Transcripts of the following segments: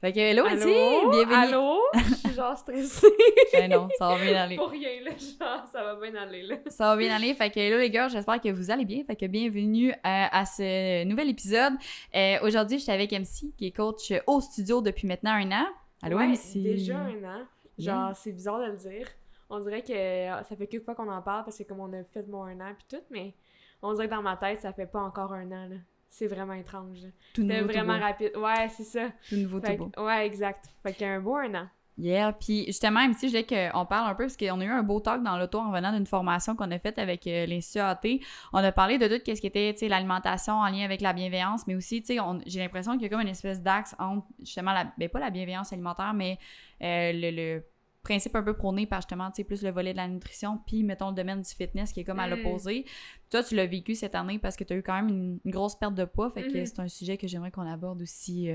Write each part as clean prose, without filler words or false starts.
Fait que hello, Allô? Elsie, bienvenue. Allô? Je suis genre stressée. Ben non, ça va bien aller. Pour rien, là, genre, ça va bien aller, là. Ça va bien aller. Fait que hello les gars, j'espère que vous allez bien. Fait que bienvenue à ce nouvel épisode. Aujourd'hui, je suis avec MC, qui est coach au studio depuis maintenant 1 an. Allô, Ouais, MC? déjà 1 an. Genre, Yeah. c'est bizarre de le dire. On dirait que ça fait quelques fois qu'on en parle parce que comme on a fait mon 1 an puis tout, mais on dirait que dans ma tête, ça fait pas encore 1 an, là. C'est vraiment étrange. Tout C'était nouveau, tout vraiment beau. rapide. Ouais, c'est ça. Tout nouveau, tout Fait beau. que- ouais, exact. Fait qu'un beau 1 an. Yeah, puis justement, MC, je voulais qu'on parle un peu parce qu'on a eu un beau talk dans l'auto en venant d'une formation qu'on a faite avec l'Institut AT. On a parlé de tout ce qui était, tu sais, l'alimentation en lien avec la bienveillance, mais aussi, tu sais, j'ai l'impression qu'il y a comme une espèce d'axe entre, justement, pas la bienveillance alimentaire, mais le principe un peu prôné par, justement, tu sais, plus le volet de la nutrition, puis, mettons, le domaine du fitness qui est comme à l'opposé. Toi, tu l'as vécu cette année parce que tu as eu quand même une grosse perte de poids, fait que c'est un sujet que j'aimerais qu'on aborde aussi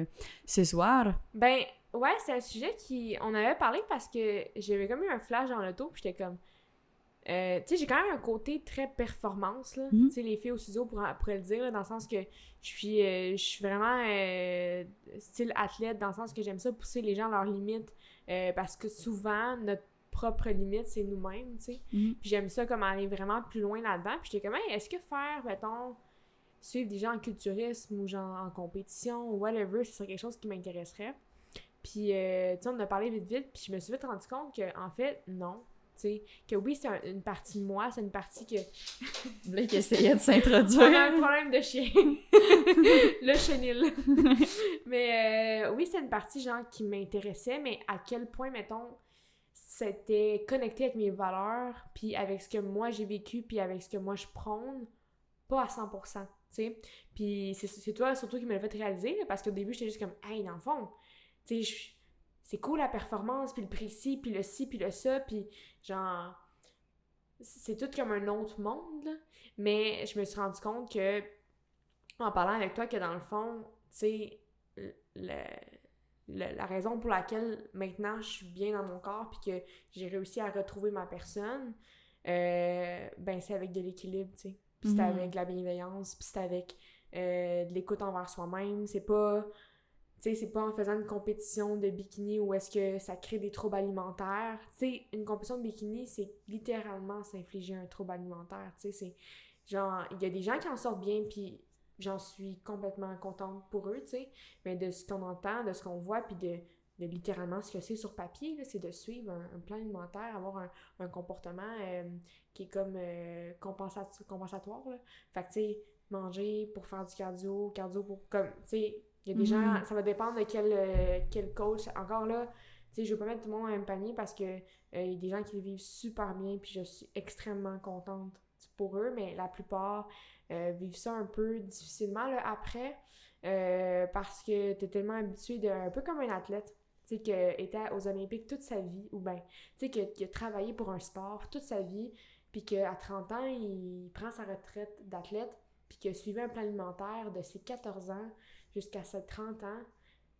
ce soir. Ben, ouais, c'est un sujet on avait parlé parce que j'avais comme eu un flash dans l'auto, puis j'étais comme... tu sais, j'ai quand même un côté très performance, là. Tu sais, les filles au studio pourraient le dire, là, dans le sens que je suis vraiment style athlète, dans le sens que j'aime ça pousser les gens à leurs limites, parce que souvent, notre propre limite, c'est nous-mêmes, tu sais. Puis j'aime ça comme aller vraiment plus loin là-dedans. Puis j'étais comme, hey, est-ce que faire, mettons, suivre des gens en culturisme ou genre en compétition ou whatever, ce serait quelque chose qui m'intéresserait. Puis, tu sais, on en a parlé vite, puis je me suis vite rendu compte que, en fait, non. Tu sais, que oui, c'est une partie de moi, c'est une partie que... Blake essayait de On s'introduire. a un problème de chien. Le chenil. Mais oui, c'est une partie, genre, qui m'intéressait, mais à quel point, mettons, c'était connecté avec mes valeurs, puis avec ce que moi j'ai vécu, puis avec ce que moi je prône, pas à 100%, tu sais. Puis c'est toi, surtout, qui me l'a fait réaliser, là, parce qu'au début, j'étais juste comme, hey, dans le fond, tu sais, c'est cool la performance, puis le précis, puis le ci, puis le ça, puis genre, c'est tout comme un autre monde, là. Mais je me suis rendu compte que, en parlant avec toi, que dans le fond, tu sais, la raison pour laquelle maintenant je suis bien dans mon corps, puis que j'ai réussi à retrouver ma personne, ben c'est avec de l'équilibre, tu sais. Puis c'est avec de la bienveillance, puis c'est avec de l'écoute envers soi-même. C'est pas... Tu sais, c'est pas en faisant une compétition de bikini où est-ce que ça crée des troubles alimentaires. Tu sais, une compétition de bikini, c'est littéralement s'infliger un trouble alimentaire. Tu sais, c'est genre, il y a des gens qui en sortent bien, puis j'en suis complètement contente pour eux, tu sais. Mais de ce qu'on entend, de ce qu'on voit, puis de littéralement ce que c'est sur papier, là, c'est de suivre un plan alimentaire, avoir un comportement qui est comme compensatoire, là. Fait que, tu sais, manger pour faire du cardio pour, comme, tu sais, il y a des gens, ça va dépendre de quel coach. Encore là, tu sais, je veux pas mettre tout le monde dans le même panier parce que il y a des gens qui le vivent super bien, puis je suis extrêmement contente pour eux, mais la plupart vivent ça un peu difficilement là, après, parce que t'es tellement habitué un peu comme un athlète, tu sais, qui était aux Olympiques toute sa vie, ou bien, tu sais, qui a travaillé pour un sport toute sa vie, puis qu'à 30 ans, il prend sa retraite d'athlète, puis qu'il a suivi un plan alimentaire de ses 14 ans jusqu'à ses 30 ans.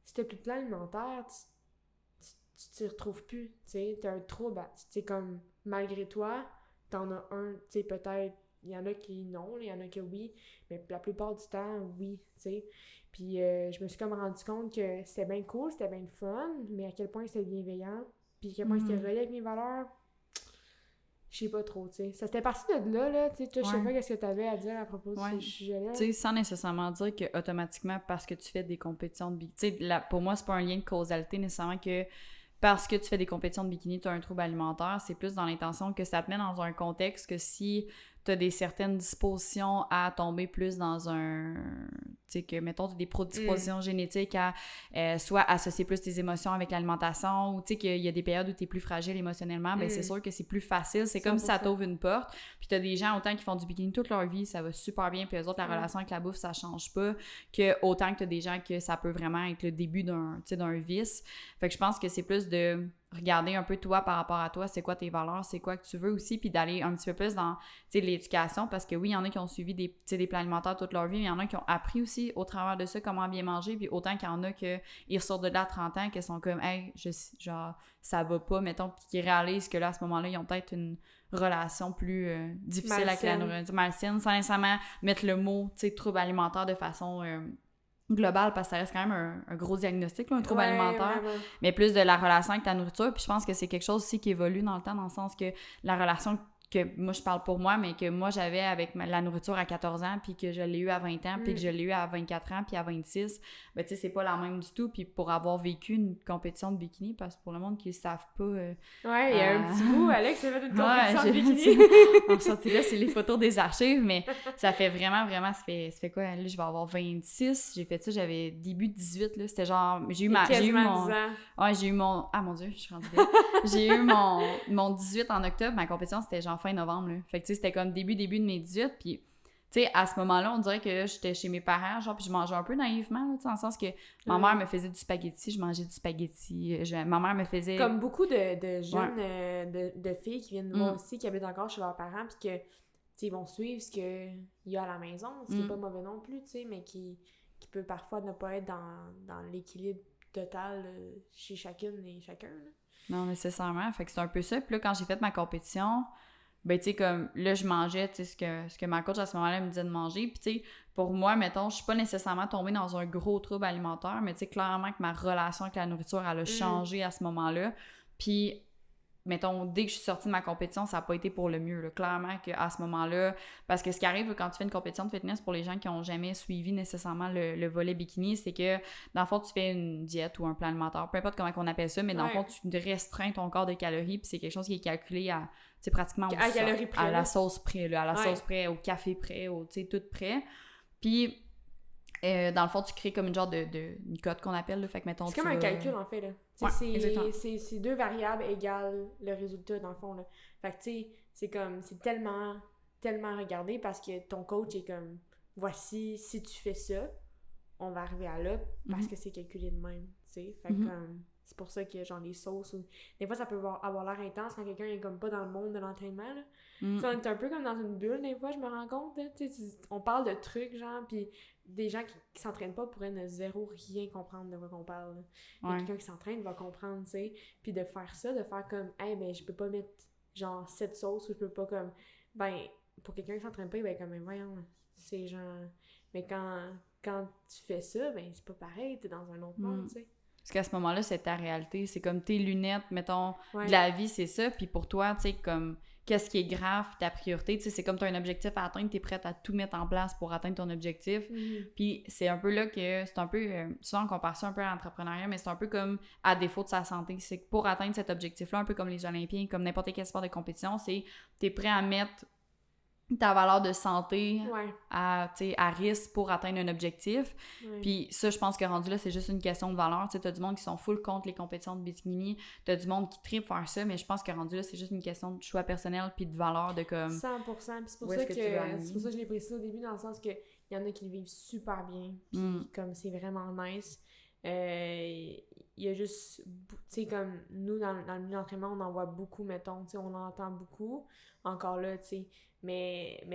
Si t'as plus de plan alimentaire, tu t'y retrouves plus, tu sais, t'as un trouble, tu sais, comme, malgré toi, t'en as un, tu sais, peut-être, il y en a qui non, il y en a qui oui, mais la plupart du temps, oui, tu sais. Puis je me suis comme rendu compte que c'était bien cool, c'était bien le fun, mais à quel point c'était bienveillant, puis à quel point c'était relié avec mes valeurs, je sais pas trop, tu sais. Ça c'était parti de là, tu sais, toi, je sais pas qu'est-ce que t'avais à dire à propos de ce sujet-là. Tu sais, sans nécessairement dire que automatiquement, parce que tu fais des compétitions de bikini, tu sais, pour moi, c'est pas un lien de causalité nécessairement que parce que tu fais des compétitions de bikini, tu as un trouble alimentaire, c'est plus dans l'intention que ça te met dans un contexte que si tu as des certaines dispositions à tomber plus dans un... Tu sais, que, mettons, tu as des prédispositions génétiques à soit associer plus tes émotions avec l'alimentation ou, tu sais, qu'il y a des périodes où tu es plus fragile émotionnellement, ben c'est sûr que c'est plus facile. C'est 100%. Comme si ça t'ouvre une porte. Puis tu as des gens, autant qui font du bikini toute leur vie, ça va super bien, puis eux autres, la relation avec la bouffe, ça change pas, que autant que tu as des gens que ça peut vraiment être le début d'un vice. Fait que je pense que c'est plus de regarder un peu toi par rapport à toi, c'est quoi tes valeurs, c'est quoi que tu veux aussi, puis d'aller un petit peu plus dans l'éducation, parce que oui, il y en a qui ont suivi des plans alimentaires toute leur vie, mais il y en a qui ont appris aussi au travers de ça comment bien manger, puis autant qu'il y en a qui ressortent de là à 30 ans, qui sont comme « Hey, genre, ça va pas », mettons, puis qui réalisent que là, à ce moment-là, ils ont peut-être une relation plus difficile avec la nourriture, malsaine, sans nécessairement mettre le mot, trouble alimentaire de façon global, parce que ça reste quand même un gros diagnostic, là, un trouble alimentaire, vraiment. mais plus de la relation avec ta nourriture. Puis je pense que c'est quelque chose aussi qui évolue dans le temps, dans le sens que la relation que moi, je parle pour moi, mais que moi, j'avais avec la nourriture à 14 ans, puis que je l'ai eu à 20 ans, puis que je l'ai eu à 24 ans, puis à 26, ben tu sais, c'est pas la même du tout. Puis pour avoir vécu une compétition de bikini, parce que pour le monde qui ne savent pas... Ouais, il y a un petit bout, Alex a fait une compétition de bikini. En sortie là, c'est les photos des archives, mais ça fait vraiment, ça fait quoi? Là, je vais avoir 26, j'ai fait ça, j'avais début 18, là, c'était genre... J'ai eu mon... 10 ans. Ouais, j'ai eu mon... Ah, mon Dieu, je suis rendue là. J'ai eu mon 18 en octobre, ma compétition, c'était genre fin novembre, là. Fait que, tu sais, c'était comme début de mes 18, puis... Tu sais, à ce moment-là, on dirait que j'étais chez mes parents, genre, puis je mangeais un peu naïvement, là, tu sais, dans le sens que ma mère me faisait du spaghetti, je mangeais du spaghetti, ma mère me faisait... Comme beaucoup de jeunes, de filles qui viennent voir aussi, qui habitent encore chez leurs parents, puis que, tu sais, ils vont suivre ce qu'il y a à la maison, ce qui n'est pas mauvais non plus, tu sais, mais qui peut parfois ne pas être dans l'équilibre total chez chacune et chacun, là. Non, nécessairement, fait que c'est un peu ça. Puis là, quand j'ai fait ma compétition... Ben, tu sais, comme, là, je mangeais, tu sais, ce que ma coach, à ce moment-là, me disait de manger. Puis, tu sais, pour moi, mettons, je suis pas nécessairement tombée dans un gros trouble alimentaire, mais tu sais, clairement que ma relation avec la nourriture, elle a changé à ce moment-là. Puis, mettons, dès que je suis sortie de ma compétition, ça n'a pas été pour le mieux, là. Clairement qu'à ce moment-là, parce que ce qui arrive quand tu fais une compétition de fitness, pour les gens qui n'ont jamais suivi nécessairement le volet bikini, c'est que, dans le fond, tu fais une diète ou un plan alimentaire, peu importe comment on appelle ça, mais dans le fond, tu restreins ton corps de calories, puis c'est quelque chose qui est calculé à, tu sais, pratiquement à calories près, à la sauce près, là, à la sauce près, au café près, au, tu sais, tout près. Puis, dans le fond, tu crées comme une genre de une cote qu'on appelle, là, fait que, mettons, c'est comme un calcul, en fait, là. C'est deux variables égales le résultat, dans le fond, là. Fait que, tu sais, c'est tellement regardé parce que ton coach est comme, voici, si tu fais ça, on va arriver à là, parce que c'est calculé de même, tu sais. Fait que, comme, c'est pour ça que, genre, les sauces, des fois, ça peut avoir l'air intense quand quelqu'un est comme pas dans le monde de l'entraînement, là. On est un peu comme dans une bulle, des fois, je me rends compte, là. Tu sais, on parle de trucs, genre, puis des gens qui s'entraînent pas pourraient ne zéro rien comprendre de quoi qu'on parle. Mais quelqu'un qui s'entraîne va comprendre, tu sais. Puis de faire ça, de faire comme, hey, ben, je peux pas mettre, genre, cette sauce, ou je peux pas, comme, ben, pour quelqu'un qui s'entraîne pas, il va être comme, mais voyons, c'est genre. Mais quand tu fais ça, ben, c'est pas pareil, t'es dans un autre monde, tu sais. Parce qu'à ce moment-là, c'est ta réalité. C'est comme tes lunettes, mettons, de la vie, c'est ça. Puis pour toi, tu sais, comme, qu'est-ce qui est grave, ta priorité, tu sais, c'est comme tu as un objectif à atteindre, tu es prête à tout mettre en place pour atteindre ton objectif. Puis c'est un peu là que, c'est un peu, souvent on compare ça un peu à l'entrepreneuriat, mais c'est un peu comme à défaut de sa santé. C'est que pour atteindre cet objectif-là, un peu comme les Olympiens, comme n'importe quel sport de compétition, c'est tu es prêt à mettre ta valeur de santé à risque pour atteindre un objectif. Puis ça, je pense que rendu là, c'est juste une question de valeur. Tu sais, t'as du monde qui sont full contre les compétitions de bikini, t'as du monde qui tripe faire ça, mais je pense que rendu là, c'est juste une question de choix personnel puis de valeur de comme... 100%, puis c'est pour ça que je l'ai précisé au début, dans le sens que il y en a qui le vivent super bien, puis comme c'est vraiment nice. Il y a juste, tu sais, comme nous, dans le milieu d'entraînement, on en voit beaucoup, mettons, tu sais, on en entend beaucoup, encore là, tu sais, mais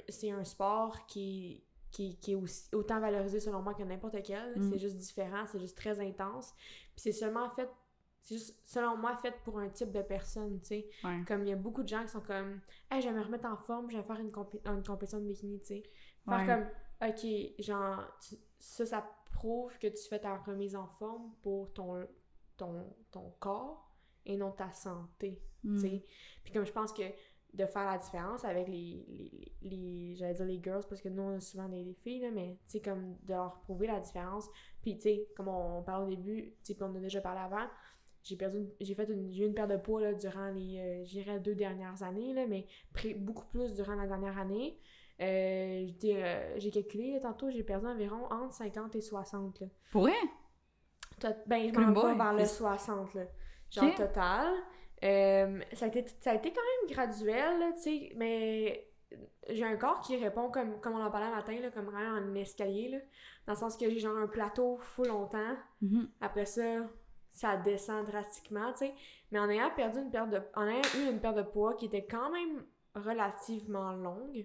c'est un sport qui est aussi, autant valorisé selon moi que n'importe quel. C'est juste différent, c'est juste très intense, puis c'est juste, selon moi, fait pour un type de personne, tu sais. Comme il y a beaucoup de gens qui sont comme, hey, je vais me remettre en forme, je vais faire une compétition de bikini, tu sais. Faire comme, ok, genre, ça prouve que tu fais ta remise en forme pour ton corps et non ta santé, tu sais. Puis comme je pense que de faire la différence avec les j'allais dire les girls, parce que nous, on a souvent des filles, là, mais tu sais, comme de leur prouver la différence. Puis tu sais, comme on parlait au début, tu sais, puis on a déjà parlé avant, j'ai eu une perte de poids, là, durant les, je dirais, 2 dernières années, là, mais beaucoup plus durant la dernière année. J'ai calculé, tantôt, j'ai perdu environ entre 50 et 60, là. Pour vrai? Ben, je m'en vais vers le 60, là. Genre, total. Ça a été quand même graduel, tu sais, mais j'ai un corps qui répond comme on en parlait un matin, là, comme vraiment en escalier, là, dans le sens que j'ai genre un plateau full longtemps. Après ça descend drastiquement, tu sais, mais en ayant eu une perte de poids qui était quand même relativement longue,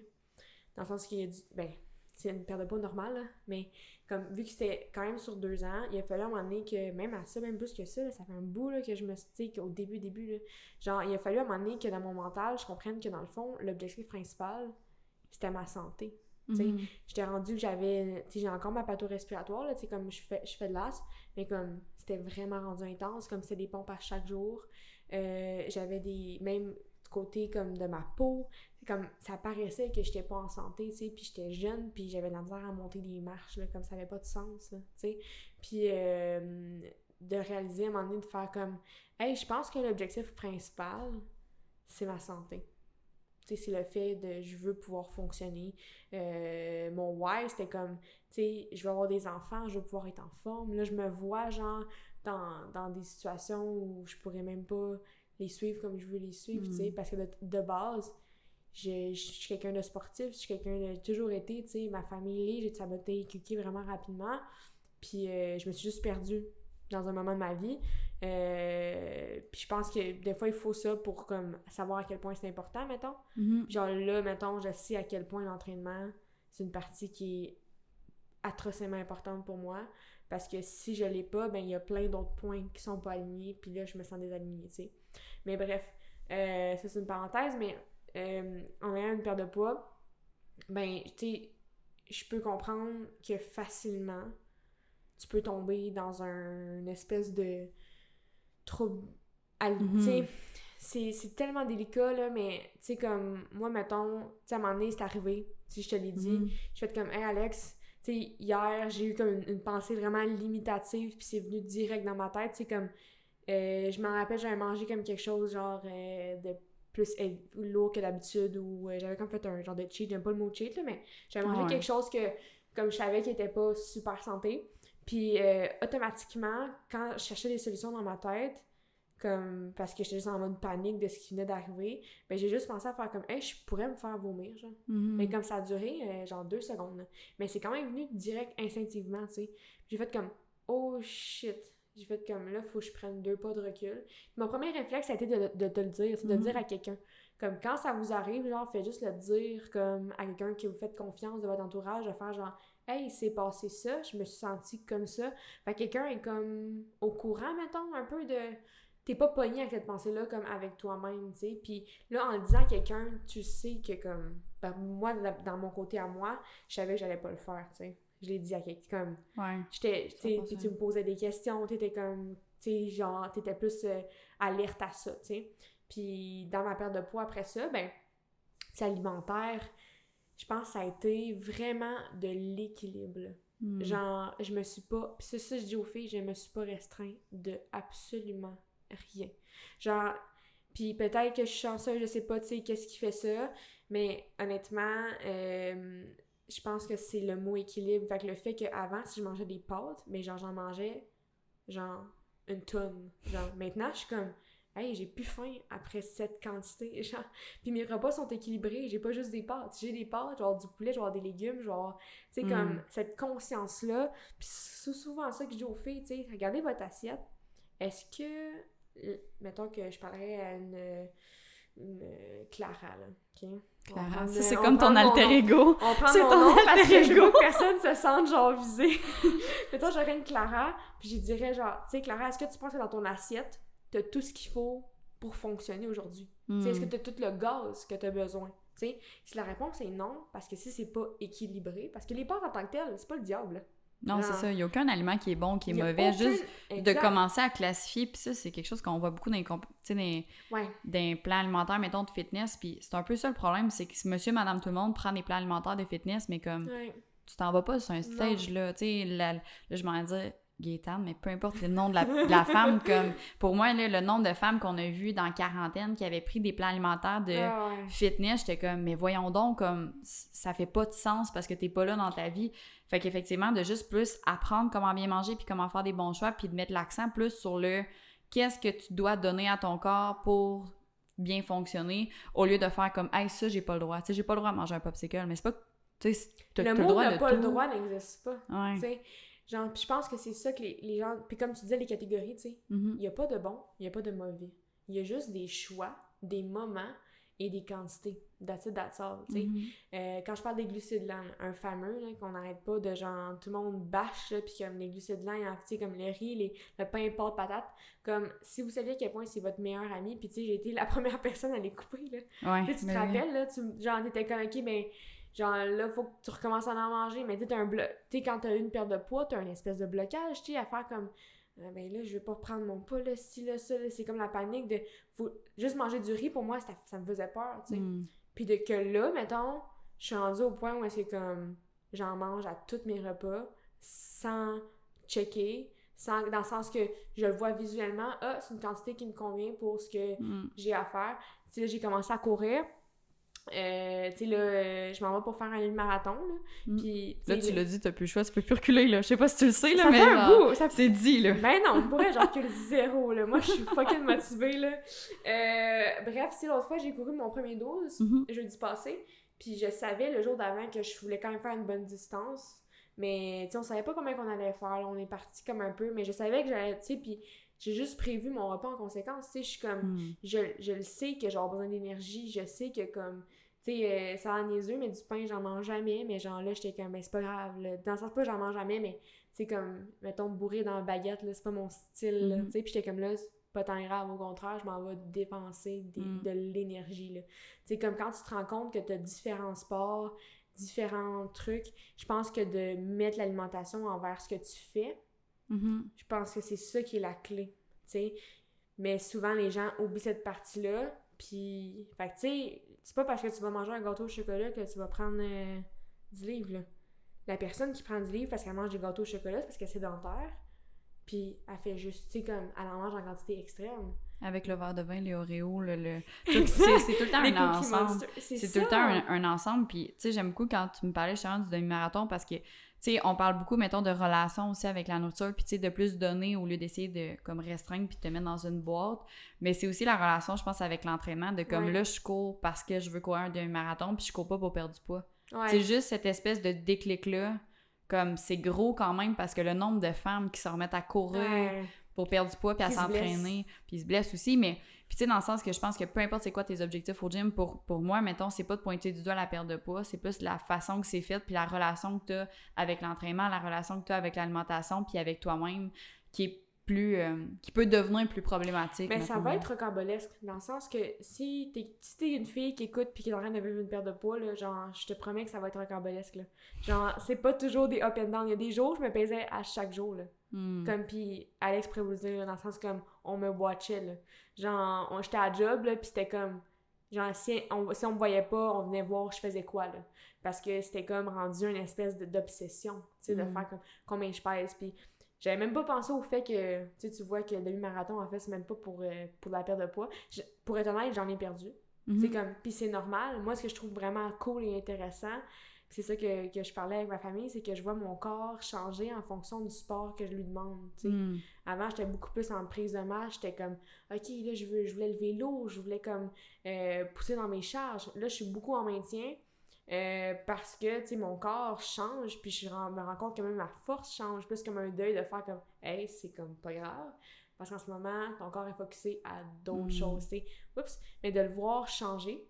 dans le sens qu'il y a c'est une perte de poids normale, là, mais comme vu que c'était quand même sur 2 ans, il a fallu à un moment donné que, même plus que ça, là, ça fait un bout là, que je me suis dit qu'au début, là, genre, il a fallu à un moment donné que dans mon mental, je comprenne que dans le fond, l'objectif principal, c'était ma santé. tu sais. J'étais rendue que j'avais, tu sais, j'ai encore ma patho-respiratoire, là, tu sais, comme je fais de l'asthme, mais comme, c'était vraiment rendu intense, comme c'était des pompes à chaque jour. J'avais même du côté, comme, de ma peau, comme, ça paraissait que j'étais pas en santé, tu sais, puis j'étais jeune, puis j'avais de la misère à monter des marches, là, comme ça avait pas de sens, là, tu sais. Puis, de réaliser à un moment donné, de faire comme, hey, je pense que l'objectif principal, c'est ma santé. Tu sais, c'est le fait de je veux pouvoir fonctionner. Mon why, c'était comme, tu sais, je veux avoir des enfants, je veux pouvoir être en forme. Là, je me vois, genre, dans des situations où je pourrais même pas les suivre comme je veux les suivre, tu sais, parce que de base, je suis quelqu'un de sportif, je suis quelqu'un de toujours été, tu sais, ma famille, ça m'a été inculqué vraiment rapidement. Puis je me suis juste perdue dans un moment de ma vie. Puis je pense que des fois, il faut ça pour comme savoir à quel point c'est important, mettons. Genre là, mettons, je sais à quel point l'entraînement, c'est une partie qui est atrocement importante pour moi. Parce que si je l'ai pas, ben il y a plein d'autres points qui sont pas alignés. Puis là, je me sens désalignée, tu sais. Mais bref, ça c'est une parenthèse, mais en ayant une perte de poids, ben, tu sais, je peux comprendre que facilement, tu peux tomber dans une espèce de trouble. Tu sais, c'est tellement délicat, là, mais tu sais, comme moi, mettons, tu sais, à un moment donné, c'est arrivé, si je te l'ai dit, je fais comme, hey Alex, tu sais, hier, j'ai eu comme une pensée vraiment limitative, puis c'est venu direct dans ma tête, tu sais, comme, je m'en rappelle, j'avais mangé comme quelque chose, genre, de plus lourd que d'habitude, ou j'avais comme fait un genre de cheat, j'aime pas le mot cheat, là, mais j'avais mangé quelque chose que, comme je savais qu'il était pas super santé. Puis automatiquement, quand je cherchais des solutions dans ma tête, comme parce que j'étais juste en mode panique de ce qui venait d'arriver, ben j'ai juste pensé à faire comme « Hey, je pourrais me faire vomir, genre. Mais comme ça a duré, genre 2 secondes. Là. Mais c'est quand même venu direct instinctivement, tu sais. J'ai fait comme « Oh shit! » J'ai fait comme là, faut que je prenne 2 pas de recul. Puis mon premier réflexe, ça a été de te le dire, c'est de le dire à quelqu'un. Comme quand ça vous arrive, genre, faites juste le dire comme à quelqu'un qui vous fait confiance de votre entourage, de faire genre « Hey, il s'est passé ça, je me suis sentie comme ça. » Fait que quelqu'un est comme au courant, mettons, un peu de... T'es pas pogné avec cette pensée-là comme avec toi-même, tu sais. Puis là, en le disant à quelqu'un, tu sais que comme... Ben, moi, dans mon côté à moi, je savais que j'allais pas le faire, tu sais. Je l'ai dit à quelqu'un, comme... Ouais. J'étais, tu sais, puis tu me posais des questions, t'étais comme... Tu sais, genre, t'étais plus alerte à ça, tu sais. Puis dans ma perte de poids après ça, ben, c'est alimentaire... Je pense que ça a été vraiment de l'équilibre, là. Genre, je me suis pas... Puis c'est ça, je dis aux filles, je me suis pas restreinte de absolument rien. Genre, puis peut-être que je suis chanceuse, je sais pas, tu sais, qu'est-ce qui fait ça, mais honnêtement, je pense que c'est le mot équilibre. Fait que le fait qu'avant, si je mangeais des pâtes, mais genre, j'en mangeais, genre, une tonne. Genre, maintenant, je suis comme... Hey, j'ai plus faim après cette quantité, genre. Puis mes repas sont équilibrés, j'ai pas juste des pâtes. J'ai des pâtes, genre du poulet, genre des légumes, genre... Tu sais, comme cette conscience-là. Puis c'est souvent ça que je dis aux filles, tu sais, regardez votre assiette. Est-ce que... Mettons que je parlerais à une Clara, là, OK? Clara, ça, c'est comme ton alter ego. On prend c'est mon ton nom parce que je veux ego. pas que personne se sente, genre, visée. Mettons, j'aurais une Clara, puis je dirais, genre, tu sais, Clara, est-ce que tu penses que dans ton assiette, t'as tout ce qu'il faut pour fonctionner aujourd'hui? Est-ce que t'as tout le gaz que t'as besoin? T'sais, si la réponse est non, parce que si c'est pas équilibré, parce que les pâtes en tant que telles, c'est pas le diable. Non, c'est ça. Il n'y a aucun aliment qui est bon, qui est mauvais. Juste de commencer à classifier, puis ça, c'est quelque chose qu'on voit beaucoup dans les plans alimentaires, mettons, de fitness. Puis c'est un peu ça le problème, c'est que monsieur, madame, tout le monde prend des plans alimentaires de fitness, mais comme tu t'en vas pas sur un stage, là. Tu sais, là, je m'en dis Gaétane, mais peu importe le nom de la femme, comme pour moi, là, le nombre de femmes qu'on a vues dans la quarantaine qui avaient pris des plans alimentaires de fitness, j'étais comme, mais voyons donc, comme ça fait pas de sens parce que t'es pas là dans ta vie. Fait qu'effectivement, de juste plus apprendre comment bien manger puis comment faire des bons choix puis de mettre l'accent plus sur le qu'est-ce que tu dois donner à ton corps pour bien fonctionner au lieu de faire comme, hey, ça, j'ai pas le droit. Tu sais, j'ai pas le droit de manger un popsicle, mais c'est pas, tu sais, t'as le le droit de n'a pas tout. le droit n'existe pas. Ouais. Tu sais. Genre, puis je pense que c'est ça que les gens... Puis comme tu disais, les catégories, tu sais, il y a pas de bon, il y a pas de mauvais. Il y a juste des choix, des moments et des quantités. That's it, that's all, tu sais. Quand je parle des glucides lents, un fameux, là, qu'on n'arrête pas de genre... Tout le monde bâche, là, puis comme les glucides lents, tu sais, comme le riz, le pain, pâte, patate. Comme, si vous saviez à quel point c'est votre meilleur ami, puis tu sais, j'ai été la première personne à les couper, là. Ouais, tu te rappelles, là, genre, t'étais comme, OK, ben... genre là, faut que tu recommences à en manger, mais tu sais, quand t'as une perte de poids, t'as une espèce de blocage, tu sais, à faire comme, ben là, je vais pas prendre mon poids, là, ci, là, ça, là, c'est comme la panique de, faut juste manger du riz, pour moi, ça me faisait peur, tu sais. Puis de que là, mettons, je suis rendue au point où c'est comme, j'en mange à tous mes repas, sans checker, dans le sens que je le vois visuellement, c'est une quantité qui me convient pour ce que j'ai à faire. Tu sais, là, j'ai commencé à courir. Tu sais, là, je m'en vais pour faire un marathon, là. Puis, là, tu l'as dit, t'as plus le choix, tu peux plus reculer, là. Je sais pas si tu le sais, là, ça mais fait un bout, c'est dit, là. Ben non, on pourrait, genre, que le zéro, là. Moi, je suis fucking motivée, là. Bref, tu sais, l'autre fois, j'ai couru mon premier 12, jeudi passé, puis je savais le jour d'avant que je voulais quand même faire une bonne distance. Mais, tu sais, on savait pas combien qu'on allait faire, là. On est parti comme un peu, mais je savais que j'allais, tu sais, puis j'ai juste prévu mon repas en conséquence, tu sais. Je suis comme, je le sais que j'ai besoin d'énergie, je sais que, comme, tu sais, ça a niaiseux, mais du pain, j'en mange jamais, mais genre là, j'étais comme, ben c'est pas grave, là. Dans le sens pas, j'en mange jamais, mais, tu sais, comme, mettons, bourré dans la baguette, là, c'est pas mon style, là, tu sais. Puis j'étais comme, là, c'est pas tant grave, au contraire, je m'en vais dépenser de l'énergie, là. Tu sais, comme quand tu te rends compte que t'as différents sports, différents trucs, je pense que de mettre l'alimentation envers ce que tu fais, je pense que c'est ça qui est la clé, tu sais. Mais souvent, les gens oublient cette partie-là, puis, fait que, tu sais, c'est pas parce que tu vas manger un gâteau au chocolat que tu vas prendre 10 livres, là. La personne qui prend 10 livres parce qu'elle mange des gâteaux au chocolat, c'est parce qu'elle est sédentaire, puis elle fait juste, tu sais, comme, elle en mange en quantité extrême. Avec le verre de vin, les Oreos, c'est tout le temps un ensemble. C'est tout le temps un ensemble. Puis, tu sais, j'aime beaucoup quand tu me parlais justement du demi-marathon parce que, tu sais, on parle beaucoup, mettons, de relations aussi avec la nourriture, puis, tu sais, de plus donner au lieu d'essayer de, comme, restreindre puis te mettre dans une boîte. Mais c'est aussi la relation, je pense, avec l'entraînement, de comme, là, je cours parce que je veux courir un demi-marathon, puis je cours pas pour perdre du poids. C'est juste cette espèce de déclic-là, comme, c'est gros quand même parce que le nombre de femmes qui se remettent à courir pour perdre du poids puis à s'entraîner, puis ils se blessent aussi, mais puis tu sais, dans le sens que je pense que peu importe c'est quoi tes objectifs au gym, pour moi, mettons, c'est pas de pointer du doigt la perte de poids, c'est plus la façon que c'est fait puis la relation que t'as avec l'entraînement, la relation que t'as avec l'alimentation puis avec toi-même qui est plus qui peut devenir plus problématique. Mais ça va être rocambolesque, dans le sens que si t'es une fille qui écoute puis qui est en train de vivre une perte de poids, là, genre, je te promets que ça va être rocambolesque, là. Genre, c'est pas toujours des up and down. Il y a des jours où je me pesais à chaque jour, là. Comme, puis Alex pourrait vous le dire, là, dans le sens comme, on me watchait, là. Genre, j'étais à job, là, puis c'était comme, genre, si on me voyait pas, on venait voir je faisais quoi, là. Parce que c'était comme rendu une espèce d'obsession, tu sais, de faire comme combien je pèse, puis j'avais même pas pensé au fait que, tu vois que le demi-marathon, en fait, c'est même pas pour la perte de poids. Pour être honnête, j'en ai perdu. C'est comme, puis c'est normal. Moi, ce que je trouve vraiment cool et intéressant, c'est ça que je parlais avec ma famille, c'est que je vois mon corps changer en fonction du sport que je lui demande, tu sais. Avant, j'étais beaucoup plus en prise de masse, j'étais comme, OK, là, je voulais lever lourd, je voulais comme pousser dans mes charges. Là, je suis beaucoup en maintien, parce que, tu sais, mon corps change, puis je me rends compte que même ma force change, plus comme un deuil de faire comme, hey, c'est comme pas grave, parce qu'en ce moment, ton corps est focusé à d'autres choses, tu sais. Oups! Mais de le voir changer,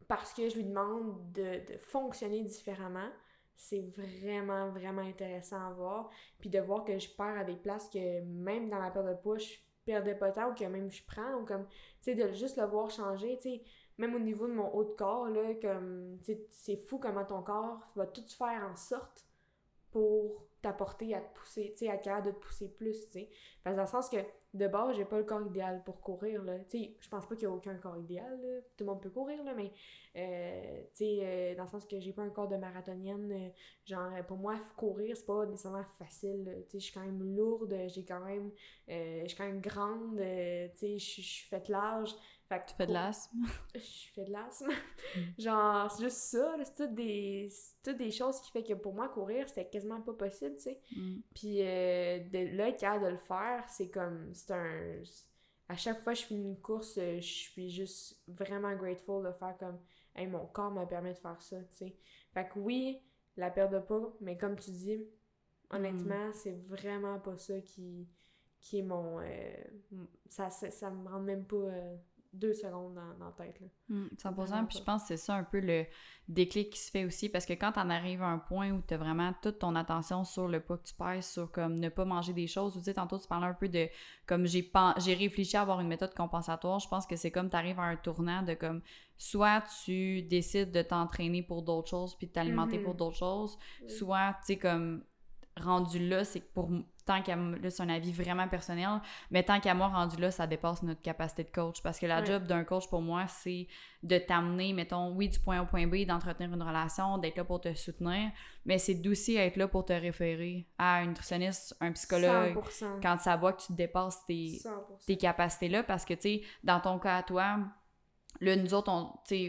parce que je lui demande de fonctionner différemment, c'est vraiment, vraiment intéressant à voir. Puis de voir que je perds à des places que même dans ma perte de poids, je perdais pas tant, ou que même je prends, ou comme, tu sais, de juste le voir changer, tu sais, même au niveau de mon haut de corps, là, comme, tu sais, c'est fou comment ton corps va tout faire en sorte pour t'apporter à te pousser, tu sais, à être capable de te pousser plus, tu sais. Parce que dans le sens que, de base, j'ai pas le corps idéal pour courir, là. Tu sais, je pense pas qu'il y a aucun corps idéal, là. Tout le monde peut courir, là, mais, tu sais, dans le sens que j'ai pas un corps de marathonienne, genre, pour moi, courir, c'est pas nécessairement facile, là. Tu sais, je suis quand même lourde, je suis quand même grande, tu sais, je suis faite large. Fait que tu fais de l'asthme? Je fais de l'asthme. Genre, c'est juste ça, là, c'est toutes des choses qui fait que pour moi, courir, c'était quasiment pas possible, tu sais. Puis de là, être capable de le faire, c'est comme, à chaque fois que je finis une course, je suis juste vraiment grateful de faire comme, hey, mon corps me permet de faire ça, tu sais. Fait que oui, la perte de poids, mais comme tu dis, honnêtement, c'est vraiment pas ça qui est mon... ça me rend même pas 2 secondes dans la tête, là. 100%, puis je pense que c'est ça un peu le déclic qui se fait aussi, parce que quand t'en arrives à un point où t'as vraiment toute ton attention sur le poids que tu pèses, sur comme ne pas manger des choses, ou tu sais, tantôt tu parlais un peu de comme j'ai réfléchi à avoir une méthode compensatoire, je pense que c'est comme t'arrives à un tournant de comme soit tu décides de t'entraîner pour d'autres choses puis de t'alimenter pour d'autres choses, soit tu sais comme rendu là, c'est que pour tant qu'à là, c'est un avis vraiment personnel, mais tant qu'à moi, rendu là, ça dépasse notre capacité de coach. Parce que la job d'un coach, pour moi, c'est de t'amener, mettons, oui, du point A au point B, d'entretenir une relation, d'être là pour te soutenir, mais c'est d'aussi être là pour te référer à un nutritionniste, un psychologue, 100%. quand ça voit que tu dépasses tes capacités-là. Parce que, tu sais, dans ton cas à toi, là, nous autres,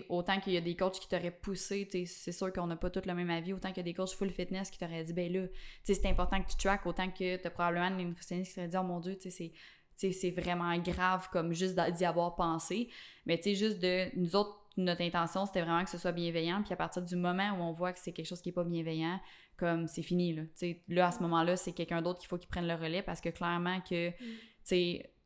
autant qu'il y a des coachs qui t'auraient poussé, c'est sûr qu'on n'a pas tous le même avis, autant qu'il y a des coachs full fitness qui t'auraient dit, ben là, c'est important que tu track, autant que t'as probablement des nutritionnistes qui t'auraient dit, oh mon Dieu, c'est vraiment grave comme juste d'y avoir pensé. Mais tu sais, juste nous autres, notre intention, c'était vraiment que ce soit bienveillant, puis à partir du moment où on voit que c'est quelque chose qui n'est pas bienveillant, comme c'est fini, là. Là, à ce moment-là, c'est quelqu'un d'autre qu'il faut qu'il prenne le relais, parce que clairement que,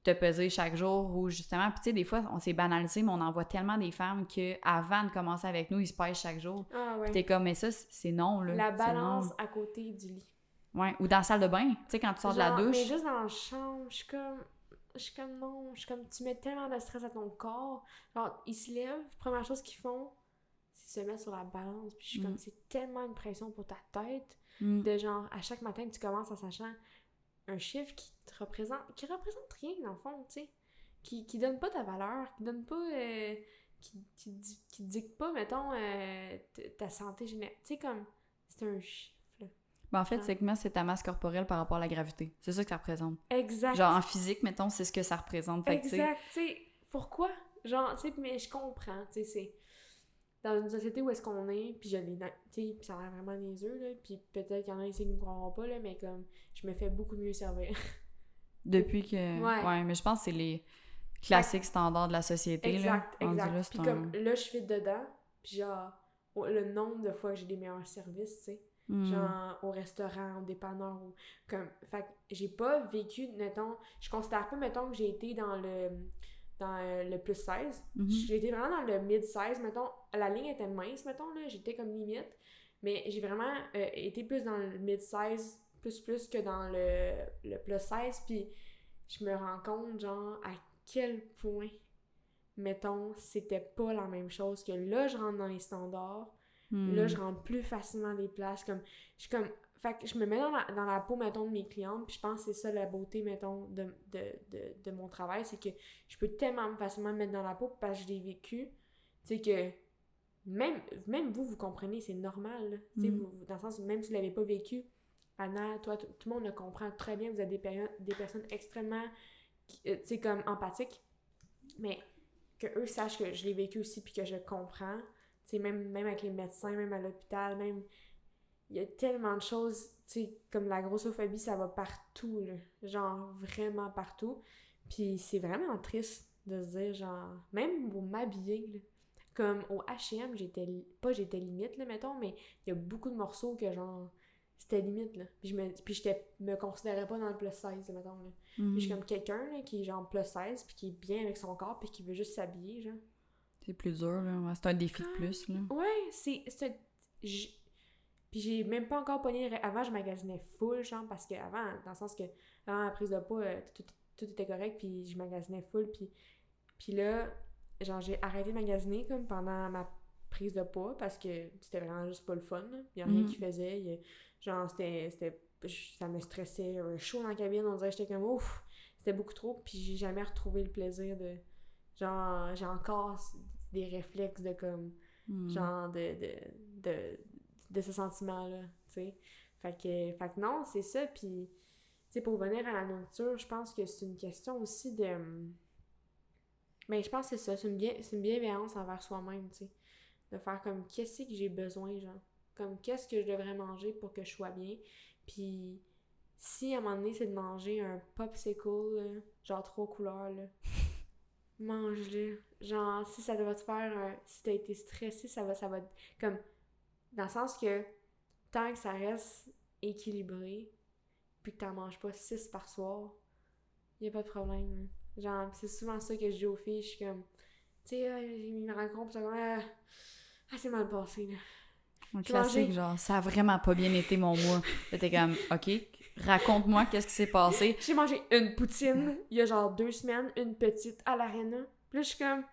te peser chaque jour ou justement, puis tu sais, des fois, on s'est banalisé, mais on en voit tellement des femmes qu'avant de commencer avec nous, ils se pèsent chaque jour. Ah ouais. Puis t'es comme, mais ça, c'est non, là. La balance à côté du lit. Ouais, ou dans la salle de bain, tu sais, quand tu sors de la douche. Mais juste dans la chambre, je suis comme non, tu mets tellement de stress à ton corps. Genre, ils se lèvent, première chose qu'ils font, c'est se mettre sur la balance. Puis je suis comme, c'est tellement une pression pour ta tête, de genre, à chaque matin, tu commences en sachant un chiffre qui représente rien dans le fond, tu sais, qui donne pas ta valeur, qui donne pas qui dicte pas, mettons, ta santé générale, tu sais, comme c'est un chiffre. Ben en fait, c'est que moi, c'est ta masse corporelle par rapport à la gravité, c'est ça que ça représente. Exact. Genre en physique, mettons, c'est ce que ça représente. Fait exact, tu sais, pourquoi? Genre, tu sais, mais je comprends, tu sais, c'est dans une société où est-ce qu'on est, puis je l'ai, tu sais, puis ça a l'air vraiment niaiseux, là, puis peut-être qu'il y en a ici qui me croiront pas, là, mais comme, je me fais beaucoup mieux servir. Depuis que... Ouais, mais je pense que c'est les classiques standards de la société, exact, là. Exact, puis comme, là, je suis dedans, puis genre, le nombre de fois que j'ai des meilleurs services, tu sais, genre, au restaurant, au dépanneur, ou comme, fait que j'ai pas vécu, mettons, je considère pas, mettons, que j'ai été dans le plus 16. J'ai été vraiment dans le mid-16, mettons. La ligne était mince, mettons, là. J'étais comme limite. Mais j'ai vraiment été plus dans le mid-16, plus que dans le plus 16. Puis je me rends compte, genre, à quel point, mettons, c'était pas la même chose. Que là, je rentre dans les standards. Là, je rentre plus facilement des places. Comme, je suis comme... Fait que je me mets dans la peau, mettons, de mes clientes, puis je pense que c'est ça la beauté, mettons, de mon travail, c'est que je peux tellement facilement me mettre dans la peau parce que je l'ai vécu, tu sais, que même vous comprenez, c'est normal, tu sais, dans le sens, même si vous l'avez pas vécu, Anna, toi, tout le monde le comprend très bien, vous êtes des personnes extrêmement, tu sais, comme empathiques, mais que eux sachent que je l'ai vécu aussi, puis que je comprends, tu sais, même avec les médecins, même à l'hôpital, même... Il y a tellement de choses, tu sais, comme la grossophobie, ça va partout, là. Genre, vraiment partout. Puis c'est vraiment triste de se dire, genre, même pour m'habiller, là. Comme au H&M, j'étais limite, là, mettons, mais il y a beaucoup de morceaux que, genre, c'était limite, là. Puis je me considérais pas dans le plus 16, là, mettons, là. Puis je suis comme quelqu'un, là, qui est genre plus 16, puis qui est bien avec son corps, puis qui veut juste s'habiller, genre. C'est plus dur, là. Ouais, c'est un défi de plus, là. Ouais, puis j'ai même pas encore pogné... Avant, je magasinais full, genre, parce que avant, dans le sens que, avant la prise de poids, tout était correct, puis je magasinais full, puis là, genre, j'ai arrêté de magasiner, comme, pendant ma prise de poids, parce que c'était vraiment juste pas le fun, là. Il y a rien qui faisait, genre, ça me stressait, chaud dans la cabine, on dirait que j'étais comme, ouf, c'était beaucoup trop, puis j'ai jamais retrouvé le plaisir de... Genre, j'ai encore des réflexes de, comme, genre, de ce sentiment-là, tu sais. Fait que non, c'est ça, puis, tu sais, pour revenir à la nourriture, je pense que c'est une question aussi de... Ben, je pense que c'est ça, c'est une bienveillance envers soi-même, tu sais. De faire comme, qu'est-ce que j'ai besoin, genre? Comme, qu'est-ce que je devrais manger pour que je sois bien? Puis, si à un moment donné, c'est de manger un popsicle, là, genre 3 couleurs, là, mange-le. Genre, si ça doit te faire... si t'as été stressé, ça va comme... Dans le sens que tant que ça reste équilibré, puis que t'en manges pas 6 par soir, y a pas de problème. Genre, c'est souvent ça que je dis aux filles, je suis comme, tu sais, ils me rencontrent, c'est comme, c'est mal passé, là. Un classique, genre, ça a vraiment pas bien été mon mois. Là, t'es comme, OK, raconte-moi qu'est-ce qui s'est passé. J'ai mangé une poutine, il y a genre 2 semaines, une petite à l'aréna. Puis là, je suis comme,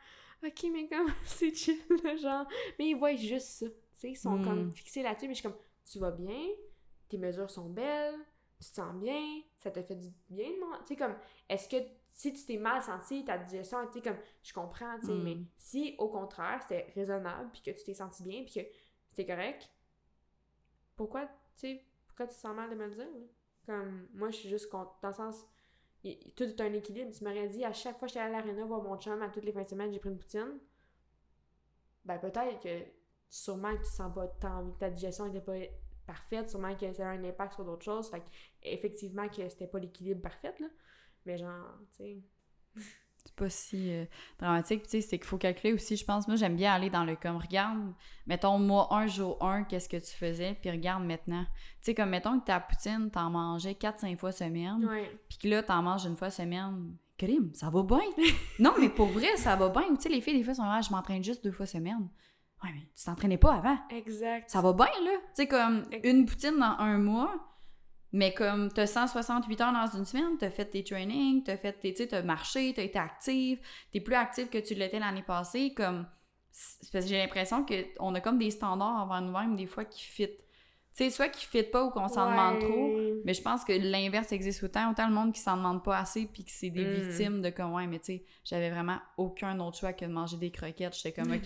OK, mais comme, c'est chill, là, genre. Mais ils voient juste ça, tu sais, ils sont comme fixés là-dessus, mais je suis comme, tu vas bien, tes mesures sont belles, tu te sens bien, ça te fait du bien de manger. Tu sais, comme, est-ce que si tu t'es mal senti, ta digestion, tu sais, comme, je comprends, tu sais, mais si, au contraire, c'était raisonnable, puis que tu t'es senti bien, puis que c'était correct, pourquoi tu te sens mal de me le dire, là? Comme, moi, je suis juste contre, dans le sens, tout est un équilibre. Tu m'aurais dit, à chaque fois que j'étais à l'aréna voir mon chum, à toutes les fins de semaine, j'ai pris une poutine, ben peut-être que, sûrement que tu sens pas ta digestion était pas parfaite, sûrement que ça a un impact sur d'autres choses, fait effectivement que c'était pas l'équilibre parfait, là, mais genre, tu sais... C'est pas si dramatique, tu sais, c'est qu'il faut calculer aussi, je pense. Moi, j'aime bien aller dans le comme, regarde, mettons, mois 1, jour 1, qu'est-ce que tu faisais, puis regarde maintenant. Tu sais, comme, mettons que ta poutine, t'en mangeais 4-5 fois semaine, puis que là, t'en manges une fois semaine, crime, ça va bien. Non, mais pour vrai, ça va bien. Tu sais, les filles, des fois, sont là, je m'entraîne juste 2 fois semaine. Ouais, mais tu t'entraînais pas avant. Exact. Ça va bien, là. Tu sais, comme, une poutine dans un mois... Mais comme t'as 168 heures dans une semaine, t'as fait tes trainings, t'as marché, t'as été active, t'es plus active que tu l'étais l'année passée, comme... Parce que j'ai l'impression qu'on a comme des standards envers nous-mêmes, des fois, qui fit. Tu sais, soit qui fit pas ou qu'on s'en demande trop, mais je pense que l'inverse existe autant le monde qui s'en demande pas assez puis que c'est des victimes de comme, ouais, mais tu sais, j'avais vraiment aucun autre choix que de manger des croquettes. J'étais comme, OK.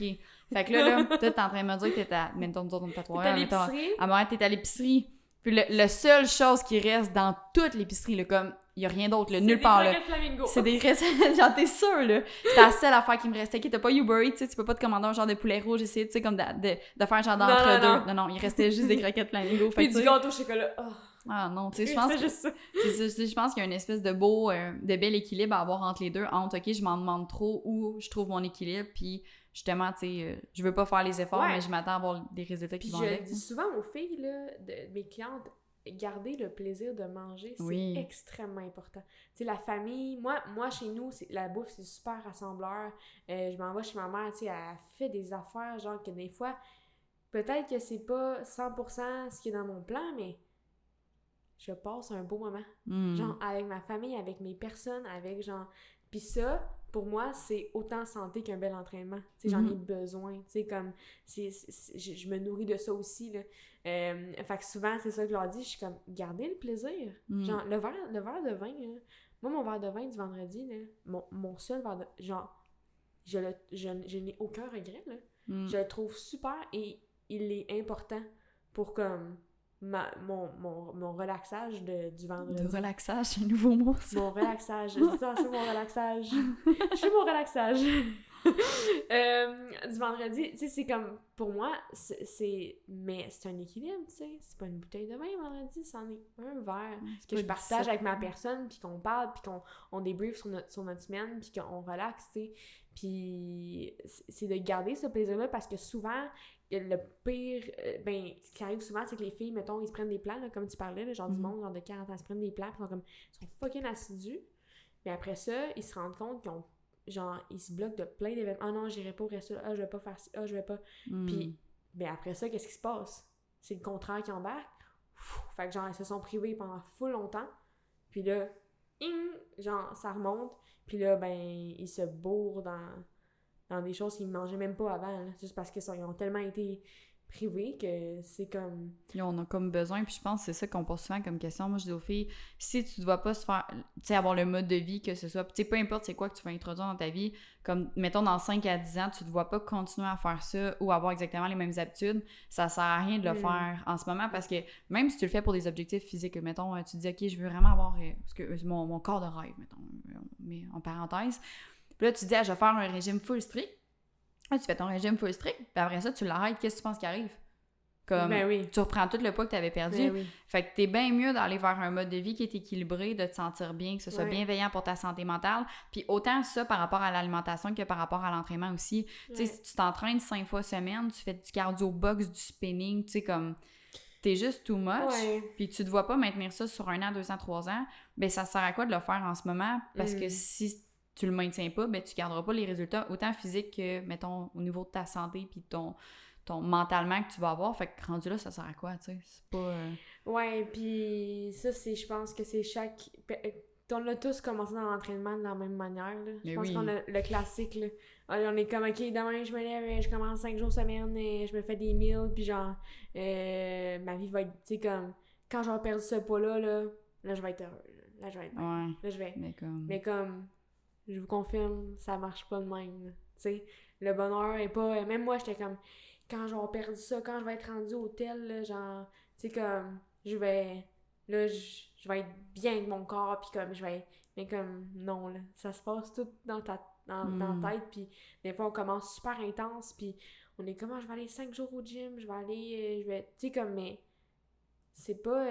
Fait que là, t'es en train de me dire que t'es à... Mettons, nous autres, on est à 3 heures. À Montréal, t'es à l'épicerie. Puis la seule chose qui reste dans toute l'épicerie, là, comme, il y a rien d'autre, là, nulle part, là. C'est des croquettes. Genre, t'es sûre, là. C'était la seule affaire qui me restait. T'as pas Uber Eats, tu peux pas te commander un genre de poulet rouge, essayer, tu sais, comme de faire un genre d'entre-deux. Non, il restait juste des croquettes Flamingo. Puis du gâteau au chocolat. Oh. Ah non, tu sais, je pense que je pense qu'il y a une espèce de beau, de bel équilibre à avoir entre les deux, entre, OK, je m'en demande trop ou je trouve mon équilibre, puis justement, tu sais, je veux pas faire les efforts, mais je m'attends à avoir des résultats qui vont avec. Je dis souvent aux filles, là, de mes clientes, garder le plaisir de manger, c'est extrêmement important. Tu sais, la famille, moi chez nous, la bouffe, c'est super rassembleur. Je m'en vais chez ma mère, tu sais, elle fait des affaires, genre que des fois, peut-être que c'est pas 100% ce qui est dans mon plan, mais je passe un beau moment. Genre, avec ma famille, avec mes personnes, avec genre... Puis ça, pour moi, c'est autant santé qu'un bel entraînement. Tu sais, j'en ai besoin. Tu sais, comme... je me nourris de ça aussi, là. Fait que souvent, c'est ça que je leur dis. Je suis comme, gardez le plaisir. Genre, le verre de vin, là. Moi, mon verre de vin du vendredi, là, mon seul verre de... Genre, je n'ai aucun regret, là. Je le trouve super et il est important pour, comme... mon relaxage du vendredi. De relaxage, c'est un nouveau mot, ça. Mon relaxage. Je dis ça, c'est mon relaxage. Je fais mon relaxage. Du vendredi, tu sais, c'est comme, pour moi, mais c'est un équilibre, tu sais. C'est pas une bouteille de vin vendredi, c'en est un verre que je partage avec ma personne, puis qu'on parle, puis qu'on débrief sur notre semaine, puis qu'on relaxe, tu sais. Puis c'est de garder ce plaisir-là parce que souvent, le pire, ce qui arrive souvent, c'est que les filles, mettons, ils se prennent des plans, là, comme tu parlais, là, genre du monde, genre de 40 ans, ils se prennent des plans, puis ils sont fucking assidus. Mais après ça, ils se rendent compte qu'ils ont, genre, ils se bloquent de plein d'événements. Ah non, j'irai pas au resto, je vais pas faire ci, je vais pas. Puis, après ça, qu'est-ce qui se passe? C'est le contraire qui embarque. Fait que, genre, ils se sont privés pendant full longtemps. Puis là, genre, ça remonte. Puis là, ils se bourrent dans des choses qu'ils ne mangeaient même pas avant, là, juste parce qu'ils ont tellement été privés que c'est comme... Et on a comme besoin, puis je pense que c'est ça qu'on pose souvent comme question. Moi, je dis aux filles, si tu ne dois pas se faire, tu sais, avoir le mode de vie que ce soit, tu sais, peu importe c'est quoi que tu vas introduire dans ta vie, comme, mettons, dans 5 à 10 ans, tu ne dois pas continuer à faire ça ou avoir exactement les mêmes habitudes, ça sert à rien de le faire en ce moment, parce que même si tu le fais pour des objectifs physiques, mettons, tu te dis, OK, je veux vraiment avoir mon corps de rêve, mettons, mais en parenthèse. Puis là, tu te dis, je vais faire un régime full strict. Là, tu fais ton régime full strict, puis après ça, tu l'arrêtes. Qu'est-ce que tu penses qui arrive? Comme, tu reprends tout le poids que tu avais perdu. Fait que t'es bien mieux d'aller vers un mode de vie qui est équilibré, de te sentir bien, que ce soit bienveillant pour ta santé mentale. Puis autant ça par rapport à l'alimentation que par rapport à l'entraînement aussi. Tu sais, si tu t'entraînes 5 fois semaine, tu fais du cardio box, du spinning, tu sais, comme... t'es juste too much, Ouais. puis tu te vois pas maintenir ça sur 1 an, 2 ans, 3 ans, ben ça sert à quoi de le faire en ce moment? Parce que si tu le maintiens pas, ben tu garderas pas les résultats autant physiques que, mettons, au niveau de ta santé puis ton mentalement que tu vas avoir. Fait que rendu là, ça sert à quoi, tu sais? C'est pas... Ouais, puis ça, je pense que c'est chaque... On a tous commencé dans l'entraînement de la même manière, là. Je Mais pense oui. qu'on a le classique, là. On est comme, OK, demain, je me lève, je commence 5 jours semaine, et je me fais des meals, puis genre, ma vie va être, tu sais, comme, quand j'aurai perdu ce poids-là, là, je vais être heureux, là, je vais être bien. Ouais. Là, je vais... Mais comme, je vous confirme, ça marche pas de même, tu sais. Le bonheur est pas... Même moi, j'étais comme, quand j'aurai perdu ça, quand je vais être rendue au tel, là, genre, tu sais, comme, je vais... Là, je vais être bien avec mon corps, puis comme, je vais être... Mais comme, non, là, ça se passe tout dans ta tête, puis des fois, on commence super intense, puis on est comme, ah, je vais aller 5 jours au gym, je vais aller... je vais... Tu sais, comme, mais... C'est pas...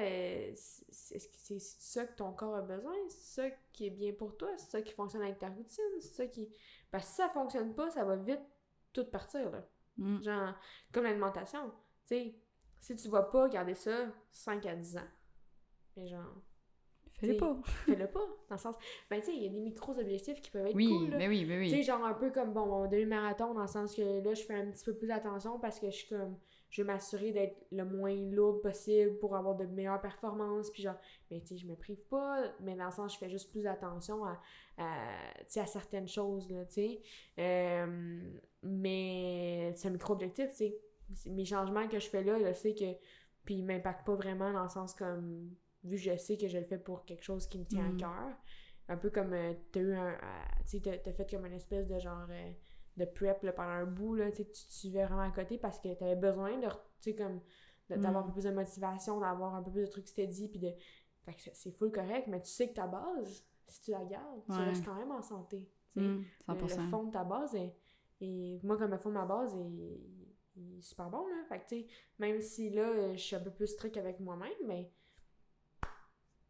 c'est ça que ton corps a besoin? C'est ça qui est bien pour toi? C'est ça qui fonctionne avec ta routine? C'est ça qui... Parce que si ça fonctionne pas, ça va vite tout partir, là. Genre, comme l'alimentation. Tu sais, si tu vas pas garder ça 5 à 10 ans, mais genre... fais-le pas. Fais-le pas, dans le sens... Ben, tu sais, il y a des micro-objectifs qui peuvent être Oui, cool, là. mais oui. Tu sais, genre un peu comme, bon, mon demi-marathon, dans le sens que là, je fais un petit peu plus attention parce que je suis comme... Je veux m'assurer d'être le moins lourde possible pour avoir de meilleures performances, puis genre... Mais tu sais, je me prive pas, mais dans le sens, je fais juste plus attention à certaines choses, là, tu sais. Mais c'est un micro-objectif, tu sais. Mes changements que je fais là, je sais que... Puis ils m'impactent pas vraiment dans le sens comme... Vu que je sais que je le fais pour quelque chose qui me tient à cœur. Un peu comme t'as eu un... tu sais, t'as fait comme une espèce de genre... de prep là, pendant un bout, là, tu sais, tu te suivais vraiment à côté parce que t'avais besoin de... Tu sais, comme... d'avoir un peu plus de motivation, d'avoir un peu plus de trucs steady, puis de... Fait que c'est full correct, mais tu sais que ta base, si tu la gardes, tu restes quand même en santé. Tu sais. 100%. Le fond de ta base est... Et moi, comme le fond de ma base est super bon, là. Fait que, tu sais, même si là, je suis un peu plus strict avec moi-même, mais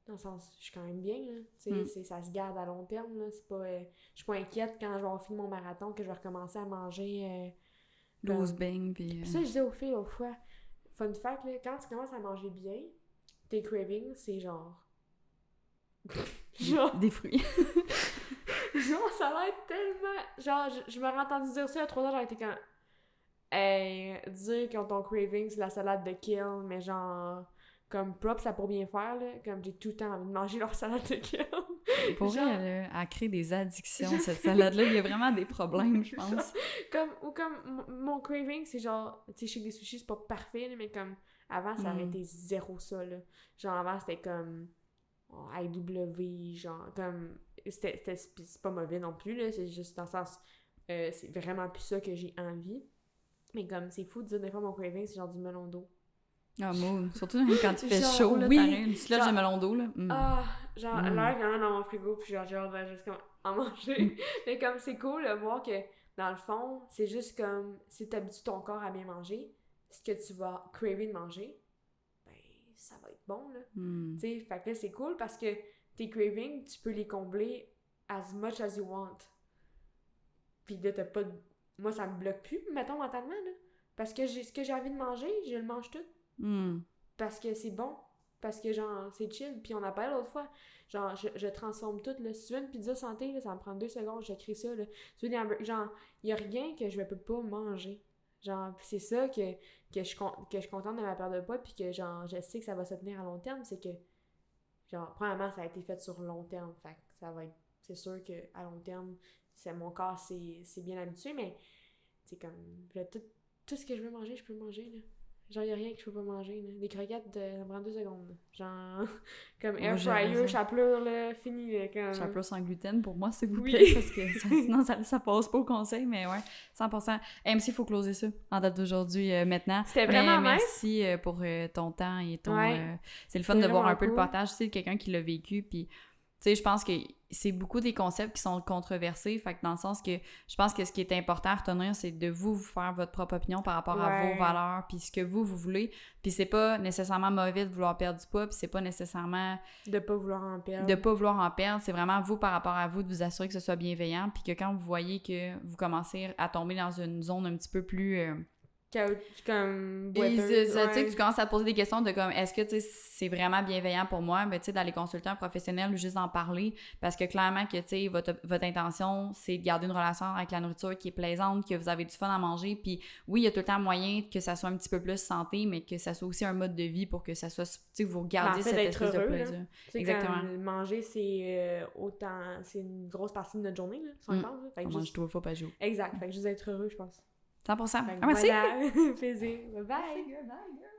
dans le sens, je suis quand même bien, là. Tu sais, ça se garde à long terme, là. C'est pas... je suis pas inquiète quand je vais avoir fini mon marathon que je vais recommencer à manger... 12 beignes, puis... Puis ça, je disais aux filles l'autre fois, fun fact, là, quand tu commences à manger bien, tes cravings, c'est genre... Des fruits. Genre, ça a l'air tellement... Genre, je m'aurais entendu dire ça il y a 3 ans, j'aurais été comme... Hey, dire que ton craving, c'est la salade de kill, mais genre... Comme props, ça pour bien faire, là. Comme j'ai tout le temps envie de manger leur salade de kill. Pour genre... vrai, elle crée des addictions, cette salade-là. Il y a vraiment des problèmes, je pense. Comme mon craving, c'est genre... Tu sais, chez les sushis, c'est pas parfait, là, mais comme... Avant, ça aurait été zéro ça, là. Genre, avant, c'était comme... IW, genre, comme... C'est pas mauvais non plus, là. C'est juste dans le sens... c'est vraiment plus ça que j'ai envie. Mais comme, c'est fou de dire des fois mon craving, c'est genre du melon d'eau. Ah, mood. Surtout quand il fait genre, chaud, là, oui, t'arrêtes une sludge de melon d'eau, là. Ah, genre, là, il y en a dans mon frigo, puis genre, juste comme en manger. Mais comme, c'est cool de voir que, dans le fond, c'est juste comme, si t'habitues ton corps à bien manger, ce que tu vas craver de manger, ben, ça va être bon, là. Tu sais, fait que là, c'est cool parce que tes cravings, tu peux les combler as much as you want. Puis là, t'as pas de... Moi, ça me bloque plus, mettons, mentalement, là. Parce que ce que j'ai envie de manger, je le mange tout. Parce que c'est bon. Parce que, genre, c'est chill. Puis on a parlé l'autre fois. Genre, je transforme tout, là. Si tu veux une pizza santé, là, ça me prend 2 secondes, j'écris ça, là. Si tu veux des hamburgers, genre, il y a rien que je ne peux pas manger. Genre, pis c'est ça que je suis contente de ma perte de poids, puis que, genre, je sais que ça va se tenir à long terme, c'est que, genre, premièrement, ça a été fait sur long terme. Fait que ça va être... C'est sûr qu'à long terme, mon corps c'est bien habitué, mais c'est comme... Tout ce que je veux manger, je peux manger, là. Genre, il n'y a rien que je peux pas manger, là. Des croquettes, ça me prend 2 secondes, là. Genre, comme air fryer, chapelure, là, fini, là, comme... Chapelure sans gluten, pour moi, s'il vous plaît, Oui. parce que sinon, ça passe pas au conseil, mais ouais, 100%. MC, il faut closer ça, en date d'aujourd'hui, maintenant. C'était vraiment nice. Merci pour ton temps et ton... Ouais. C'est le fun de voir un peu cool. le partage, tu sais, de quelqu'un qui l'a vécu, puis... Tu sais, je pense que c'est beaucoup des concepts qui sont controversés, fait que dans le sens que je pense que ce qui est important à retenir, c'est de vous faire votre propre opinion par rapport à vos valeurs, puis ce que vous voulez, puis c'est pas nécessairement mauvais de vouloir perdre du poids, puis c'est pas nécessairement... De pas vouloir en perdre. De pas vouloir en perdre, c'est vraiment vous par rapport à vous, de vous assurer que ce soit bienveillant, puis que quand vous voyez que vous commencez à tomber dans une zone un petit peu plus... comme Et boiteuse. tu sais, Ouais. tu commences à te poser des questions de comme, est-ce que, tu sais, c'est vraiment bienveillant pour moi, ben, tu sais, d'aller consulter un professionnel ou juste d'en parler, parce que clairement que, tu sais, votre intention, c'est de garder une relation avec la nourriture qui est plaisante, que vous avez du fun à manger, puis oui, il y a tout le temps moyen que ça soit un petit peu plus santé, mais que ça soit aussi un mode de vie pour que ça soit, tu sais, vous gardiez Ben, en fait, cette d'être espèce heureux, de là. plaisir. Tu sais, Exactement. comme manger, c'est c'est une grosse partie de notre journée, là, si on y pense, là. Fait que Moi, juste... je trouve faut pas jouer. Exact, fait que juste être heureux, je pense. 100%. Fait que Ah, merci! voilà, plaisir. Bye bye! Bye!